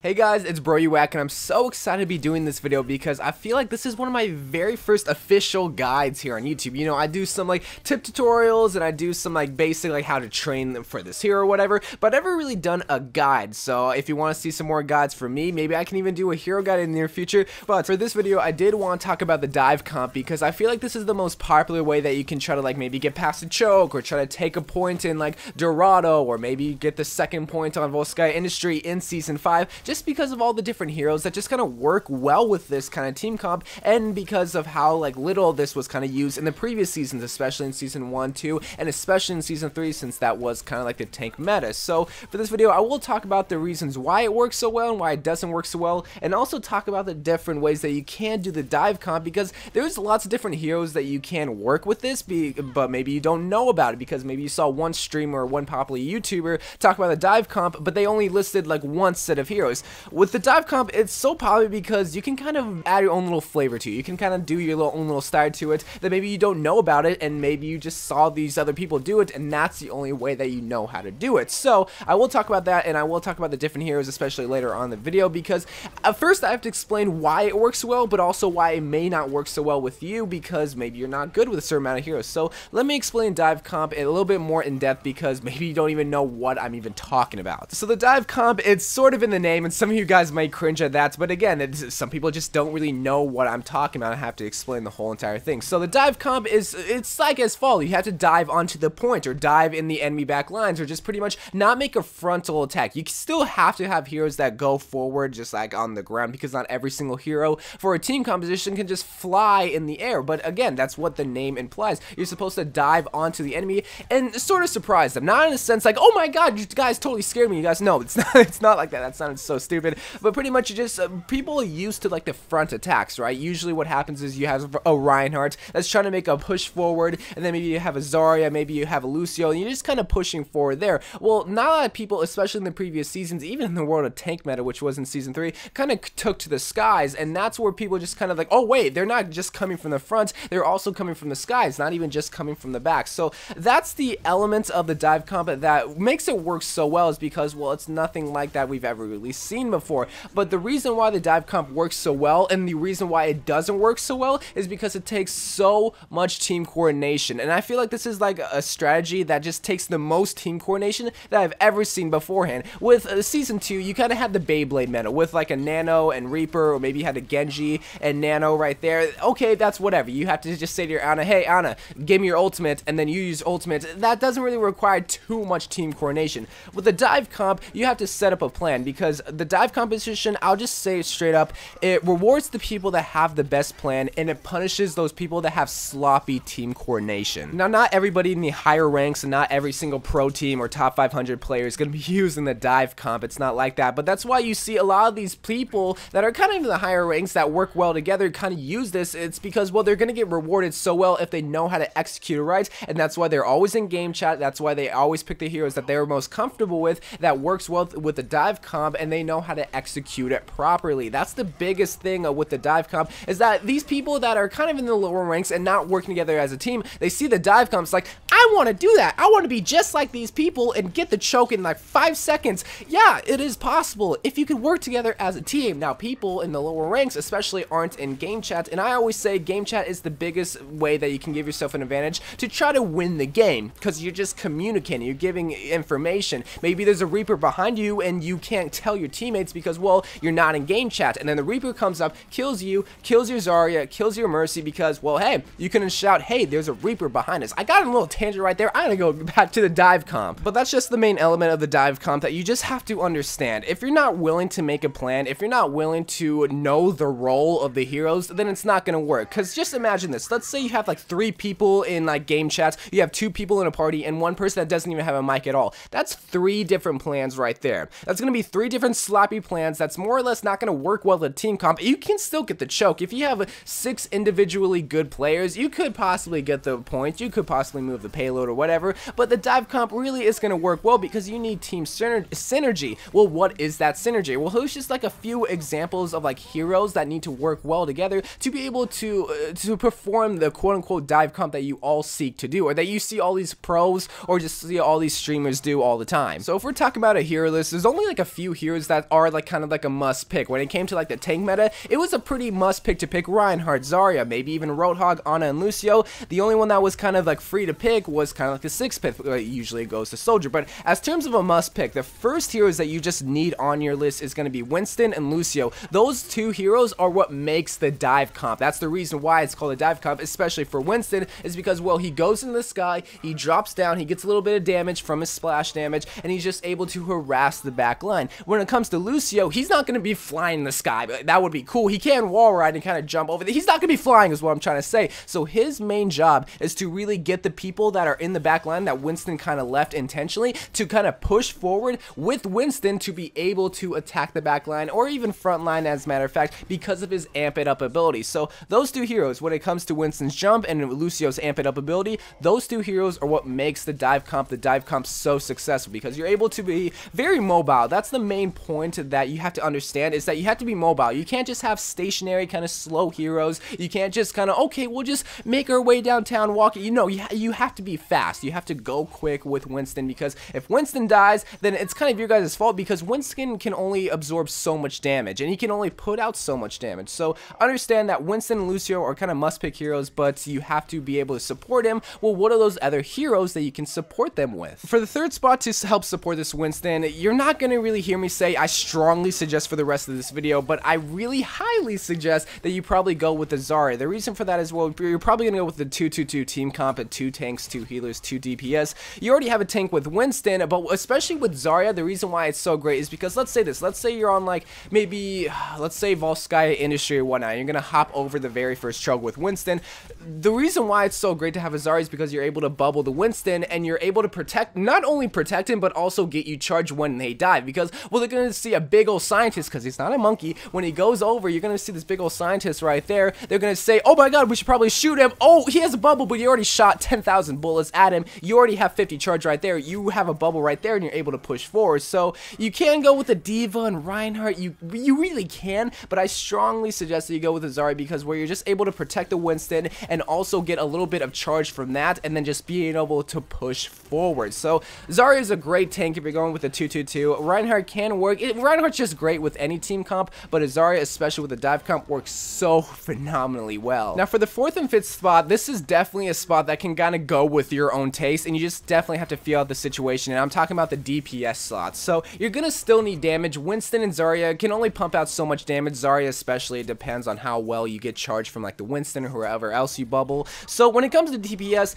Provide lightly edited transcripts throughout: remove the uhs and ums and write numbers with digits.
Hey guys, it's Bro You Whack, and I'm so excited to be doing this video because I feel like this is one of my very first official guides here on YouTube. You know, I do some like tip tutorials and I do some like basic like how to train them for this hero or whatever, but I've never really done a guide. So if you want to see some more guides from me, maybe I can even do a hero guide in the near future. But for this video, I did want to talk about the dive comp because I feel like this is the most popular way that you can try to like maybe get past a choke or try to take a point in like Dorado, or maybe get the second point on Volskaya Industry in Season 5. Just because of all the different heroes that just kind of work well with this kind of team comp, and because of how like little this was kind of used in the previous seasons, especially in Season 1, 2, and especially in Season 3, since that was kind of like the tank meta. So for this video, I will talk about the reasons why it works so well and why it doesn't work so well, and also talk about the different ways that you can do the dive comp, because there's lots of different heroes that you can work with this, but maybe you don't know about it because maybe you saw one streamer or one popular YouTuber talk about the dive comp, but they only listed like one set of heroes. With the dive comp, it's so popular because you can kind of add your own little flavor to it. You can kind of do your own little style to it that maybe you don't know about it, and maybe you just saw these other people do it, and that's the only way that you know how to do it. So I will talk about that, and I will talk about the different heroes, especially later on in the video, because at first I have to explain why it works well, but also why it may not work so well with you, because maybe you're not good with a certain amount of heroes. So let me explain dive comp a little bit more in depth, because maybe you don't even know what I'm even talking about. So the dive comp, it's sort of in the name, and some of you guys might cringe at that, but again, some people just don't really know what I'm talking about. I have to explain the whole entire thing. So the dive comp it's like as follows. You have to dive onto the point, or dive in the enemy back lines, or just pretty much not make a frontal attack. You still have to have heroes that go forward just like on the ground, because not every single hero for a team composition can just fly in the air. But again, that's what the name implies. You're supposed to dive onto the enemy and sort of surprise them. Not in a sense like, oh my god, you guys totally scared me. You guys know it's not like that. That sounded so stupid. But pretty much you just people are used to like the front attacks, right? Usually what happens is you have a Reinhardt that's trying to make a push forward, and then maybe you have a Zarya, maybe you have a Lucio, and you're just kind of pushing forward there. Well, not a lot of people, especially in the previous seasons, even in the world of tank meta, which was in Season 3, kind of took to the skies, and that's where people just kind of like, oh wait, they're not just coming from the front, they're also coming from the skies, not even just coming from the back. So that's the element of the dive comp that makes it work so well, is because, well, it's nothing like that we've ever really seen before. But the reason why the dive comp works so well, and the reason why it doesn't work so well, is because it takes so much team coordination. And I feel like this is like a strategy that just takes the most team coordination that I've ever seen beforehand. With Season 2, you kind of had the Beyblade meta with like a Nano and Reaper, or maybe you had a Genji and Nano right there. Okay, that's whatever. You have to just say to your Ana, hey Ana, give me your ultimate, and then you use ultimate. That doesn't really require too much team coordination. With the dive comp, you have to set up a plan, because the dive competition, I'll just say it straight up, it rewards the people that have the best plan, and it punishes those people that have sloppy team coordination. Now, not everybody in the higher ranks and not every single pro team or top 500 player is going to be using the dive comp. It's not like that, but that's why you see a lot of these people that are kind of in the higher ranks that work well together kind of use this. It's because, well, they're going to get rewarded so well if they know how to execute it right, and that's why they're always in game chat. That's why they always pick the heroes that they're most comfortable with, that works well with the dive comp, and they know how to execute it properly. That's the biggest thing with the dive comp, is that these people that are kind of in the lower ranks and not working together as a team, they see the dive comps like, I want to do that. I want to be just like these people and get the choke in like 5 seconds. Yeah, it is possible if you can work together as a team. Now, people in the lower ranks especially aren't in game chat, and I always say game chat is the biggest way that you can give yourself an advantage to try to win the game, because you're just communicating, you're giving information. Maybe there's a Reaper behind you and you can't tell your teammates because, well, you're not in game chat, and then the Reaper comes up, kills you, kills your Zarya, kills your Mercy, because, well, hey, you can shout, hey, there's a Reaper behind us. I got a little tangent right there. I'm gonna go back to the dive comp. But that's just the main element of the dive comp that you just have to understand. If you're not willing to make a plan, if you're not willing to know the role of the heroes, then it's not gonna work. Because just imagine this. Let's say you have like 3 people in like game chats, you have 2 people in a party, and 1 person that doesn't even have a mic at all. That's 3 different plans right there. That's gonna be 3 different sloppy plans that's more or less not gonna work well with a team comp. You can still get the choke. If you have 6 individually good players, you could possibly get the points, you could possibly move the pace, payload or whatever, but the dive comp really is going to work well because you need team synergy. Well, what is that synergy? Well, here's just like a few examples of like heroes that need to work well together to be able to perform the quote-unquote dive comp that you all seek to do, or that you see all these pros or just see all these streamers do all the time. So if we're talking about a hero list, there's only like a few heroes that are like kind of like a must pick. When it came to like the tank meta, it was a pretty must pick to pick Reinhardt, Zarya, maybe even Roadhog, Ana, and Lucio. The only one that was kind of like free to pick was kind of like the 6th pick. Usually it goes to Soldier. But as terms of a must pick, the first heroes that you just need on your list is going to be Winston and Lucio. Those two heroes are what makes the dive comp. That's the reason why it's called a dive comp, especially for Winston, is because, well, he goes into the sky, he drops down, he gets a little bit of damage from his splash damage, and he's just able to harass the back line. When it comes to Lucio, he's not going to be flying in the sky. That would be cool. He can wall ride and kind of jump over there. He's not going to be flying is what I'm trying to say. So his main job is to really get the people that are in the back line that Winston kind of left intentionally to kind of push forward with Winston to be able to attack the back line or even front line, as a matter of fact, because of his amp it up ability. So those two heroes, when it comes to Winston's jump and Lucio's amp it up ability, those two heroes are what makes the dive comp so successful, because you're able to be very mobile. That's the main point that you have to understand, is that you have to be mobile. You can't just have stationary kind of slow heroes. You can't just kind of, okay, we'll just make our way downtown walking. You know, you have to be fast. You have to go quick with Winston, because if Winston dies, then it's kind of your guys' fault, because Winston can only absorb so much damage and he can only put out so much damage. So understand that Winston and Lucio are kind of must pick heroes, but you have to be able to support him. Well, what are those other heroes that you can support them with? For the third spot to help support this Winston, you're not going to really hear me say I strongly suggest for the rest of this video, but I really highly suggest that you probably go with the Zarya. The reason for that is, well, you're probably going to go with the 2-2-2 team comp at 2 tanks, 2 healers, 2 DPS. You already have a tank with Winston, but especially with Zarya, the reason why it's so great is because, let's say this, let's say you're on like maybe, let's say Volskaya Industry or whatnot, you're going to hop over the very first choke with Winston. The reason why it's so great to have a Zarya is because you're able to bubble the Winston and you're able to protect, not only protect him, but also get you charged when they dive, because, well, they're going to see a big old scientist, because he's not a monkey. When he goes over, you're going to see this big old scientist right there. They're going to say, oh my god, we should probably shoot him. Oh, he has a bubble, but you already shot 10,000 bullets at him. You already have 50 charge right there. You have a bubble right there and you're able to push forward. So you can go with the Diva and Reinhardt. You really can, but I strongly suggest that you go with the Zarya, because where you're just able to protect the Winston and also get a little bit of charge from that, and then just being able to push forward. So Zarya is a great tank if you're going with the 2-2-2. Reinhardt can work. Reinhardt's just great with any team comp, but a Zarya, especially with the dive comp, works so phenomenally well. Now for the 4th and 5th spot, this is definitely a spot that can kind of go with your own taste, and you just definitely have to feel out the situation, and I'm talking about the DPS slots. So you're gonna still need damage. Winston and Zarya can only pump out so much damage. Zarya especially, it depends on how well you get charged from like the Winston or whoever else you bubble. So when it comes to DPS,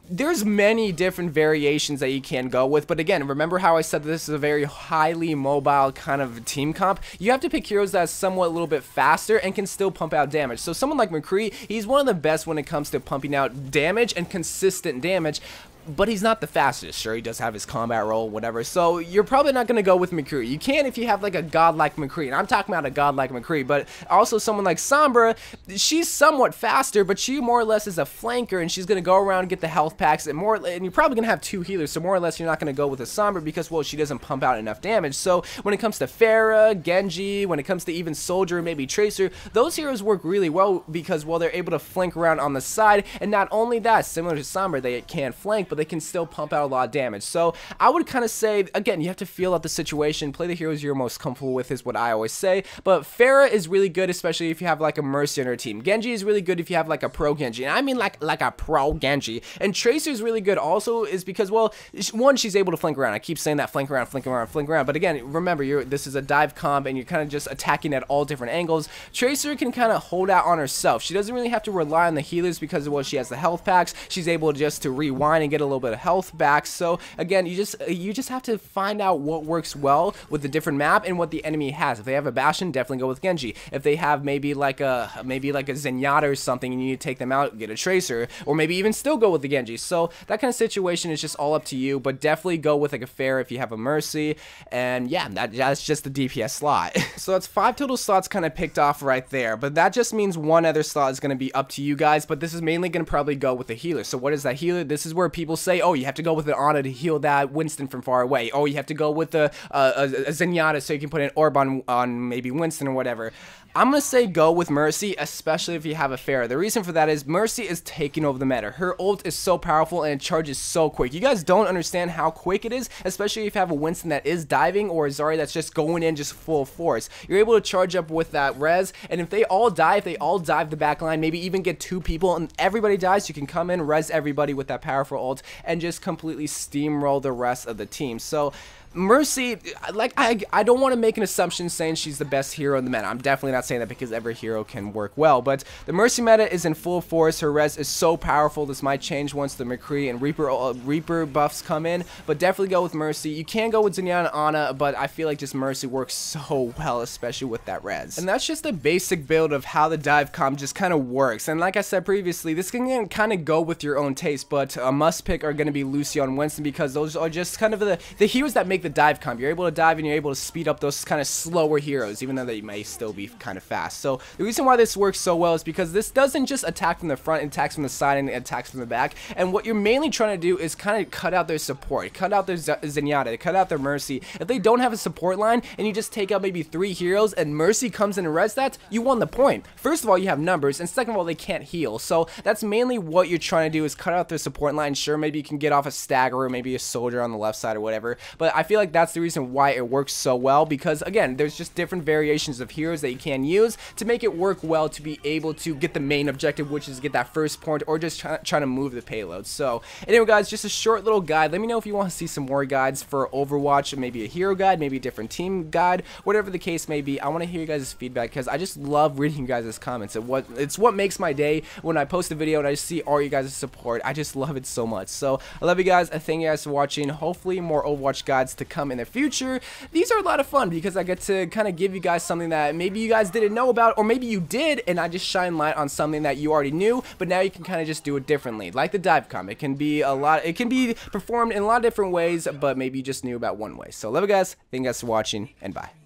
there's many different variations that you can go with, but again, remember how I said this is a very highly mobile kind of team comp? You have to pick heroes that are somewhat a little bit faster and can still pump out damage. So someone like McCree, he's one of the best when it comes to pumping out damage and consistent damage, but he's not the fastest. Sure, he does have his combat role, whatever, so you're probably not going to go with McCree. You can if you have like a godlike McCree, and I'm talking about a godlike McCree, but also someone like Sombra, she's somewhat faster, but she more or less is a flanker, and she's going to go around and get the health packs, and you're probably going to have 2 healers, so more or less you're not going to go with a Sombra because, well, she doesn't pump out enough damage. So when it comes to Pharah, Genji, when it comes to even Soldier, maybe Tracer, those heroes work really well because, well, they're able to flank around on the side, and not only that, similar to Sombra, they can't flank, but they can still pump out a lot of damage. So I would kind of say, again, you have to feel out the situation, play the heroes you're most comfortable with is what I always say, but Pharah is really good, especially if you have like a Mercy on your team. Genji is really good if you have like a pro Genji, and I mean like a pro Genji. And Tracer is really good also is because, well, one, she's able to flank around. I keep saying that, flank around, flank around, flank around, but again, remember, this is a dive comp and you're kind of just attacking at all different angles. Tracer can kind of hold out on herself. She doesn't really have to rely on the healers because, well, she has the health packs. She's able just to rewind and get a little bit of health back. So again, you just have to find out what works well with the different map and what the enemy has. If they have a Bastion, definitely go with Genji. If they have maybe like a Zenyatta or something and you need to take them out, get a Tracer, or maybe even still go with the Genji. So that kind of situation is just all up to you, but definitely go with like a Pharah if you have a Mercy. And yeah, that's just the DPS slot. So that's 5 total slots kind of picked off right there, but that just means one other slot is going to be up to you guys, but this is mainly going to probably go with the healer. So what is that healer? This is where people people say, oh, you have to go with an Ana to heal that Winston from far away. Oh, you have to go with a Zenyatta so you can put an orb on maybe Winston or whatever. I'm going to say go with Mercy, especially if you have a Pharah. The reason for that is Mercy is taking over the meta. Her ult is so powerful and it charges so quick. You guys don't understand how quick it is, especially if you have a Winston that is diving or a Zarya that's just going in just full force. You're able to charge up with that res, and if they all dive the back line, maybe even get 2 people and everybody dies, you can come in, res everybody with that powerful ult and just completely steamroll the rest of the team. So Mercy, like, I don't want to make an assumption saying she's the best hero in the meta. I'm definitely not saying that because every hero can work well, but the Mercy meta is in full force. Her res is so powerful. This might change once the McCree and Reaper buffs come in, but definitely go with Mercy. You can go with Zenyatta and Ana, but I feel like just Mercy works so well, especially with that res. And that's just the basic build of how the dive comp just kind of works. And like I said previously, this can kind of go with your own taste, but a must pick are going to be Lucio and Winston because those are just kind of the heroes that make the dive comp. You're able to dive and you're able to speed up those kind of slower heroes, even though they may still be kind of fast. So the reason why this works so well is because this doesn't just attack from the front, it attacks from the side and it attacks from the back. And what you're mainly trying to do is kind of cut out their support, cut out their Zenyatta, cut out their Mercy. If they don't have a support line and you just take out maybe 3 heroes and Mercy comes in and res that, you won the point. First of all, you have numbers, and second of all, they can't heal. So that's mainly what you're trying to do, is cut out their support line. Sure, maybe you can get off a stagger or maybe a soldier on the left side or whatever, but I feel like that's the reason why it works so well, because again, there's just different variations of heroes that you can use to make it work well to be able to get the main objective, which is get that first point or just trying to move the payload. So anyway guys, just a short little guide. Let me know if you want to see some more guides for Overwatch, maybe a hero guide, maybe a different team guide, whatever the case may be. I want to hear you guys' feedback because I just love reading you guys' comments. It's what makes my day when I post a video and I just see all you guys' support. I just love it so much. So I love you guys. I thank you guys for watching. Hopefully more Overwatch guides to come in the future. These are a lot of fun because I get to kind of give you guys something that maybe you guys didn't know about, or maybe you did and I just shine light on something that you already knew, but now you can kind of just do it differently. Like the dive comp, it can be performed in a lot of different ways, but maybe you just knew about one way. So love you guys, thank you guys for watching, and bye.